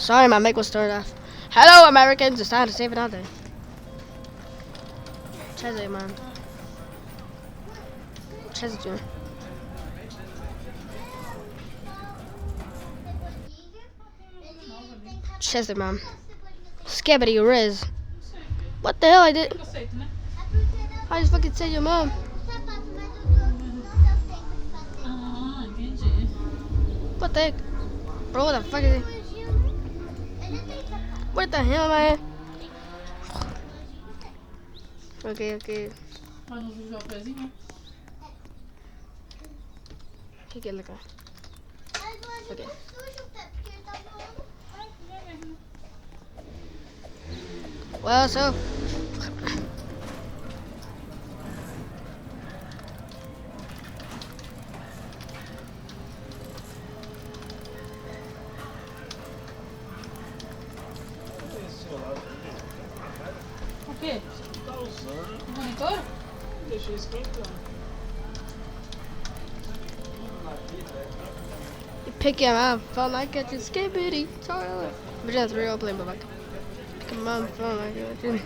Sorry, my mic was turned off. Hello, Americans. It's time to save another. Cheze, man. Cheze. Cheze, man. Skibbity Riz. What the hell I did? I just fucking said your mom. What the heck? Bro, what the fuck is it? What the hell, man? Okay. Okay, look at. Okay. Well, so. O quê? Tá usando. O monitor? Deixa esquentando. Pick him up, phone like it, just skibbity. Sorry, but just real playing back. Pick him up, phone like it.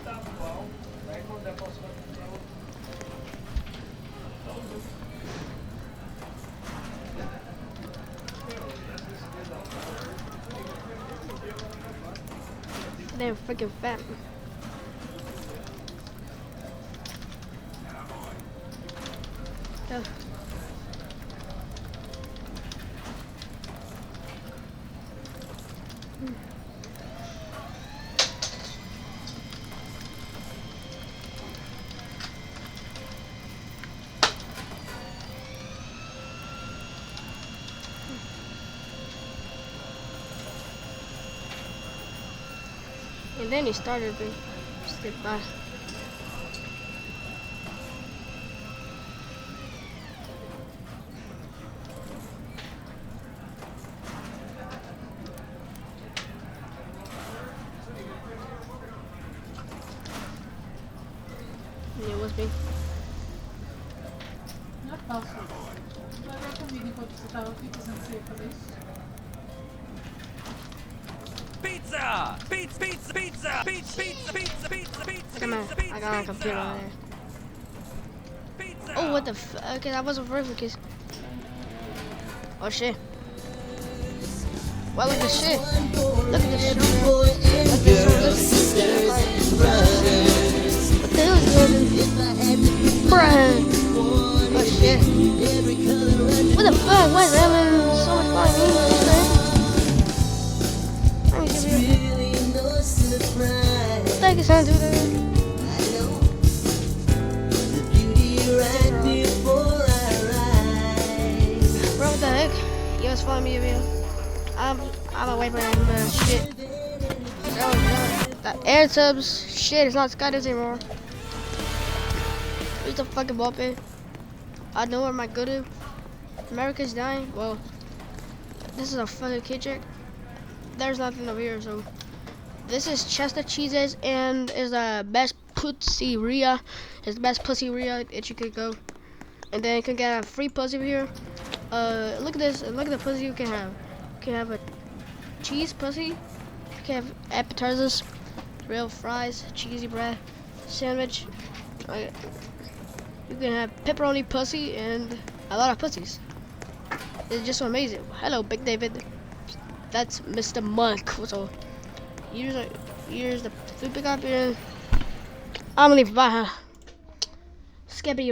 Damn freaking fat. Go. And then he started to skip by. Yeah, it was me. Não é fácil. Vai ver comigo enquanto você tava aqui fazendo isso aí, falei isso. Pizza! Pizza! Pizza! Pizza! Pizza! Pizza! Pizza! Pizza! Pizza! Come on, I got my computer over there. Pizza! Oh, what the f? Okay, that wasn't for because. Oh shit. Well, look at this shit. Look at this shit. Look at this shit. What the hell is this? Bruh. Oh shit. What the fuck? Why is that having so much fun? Let me see here. What the heck is that doing there? Bro, what the heck? You guys follow me over here. I'm away from shit. That air subs, shit, it's not Skydives anymore. Where's the fucking ball pit? I know where my go to. America's dying. Well, this is a fucking kid trick. There's nothing over here, so. This is Chester Cheeses and is the best pizzeria. It's the best pizzeria that you could go. And then you can get a free pussy over here. Look at this. Look at the pussy you can have. You can have a cheese pussy. You can have appetizers, real fries, cheesy bread, sandwich. You can have pepperoni pussy and a lot of pussies. It's just so amazing. Hello, Big David. That's Mr. Monk. So here's the food pickup here. I'm gonna leave. Bye. Skippy.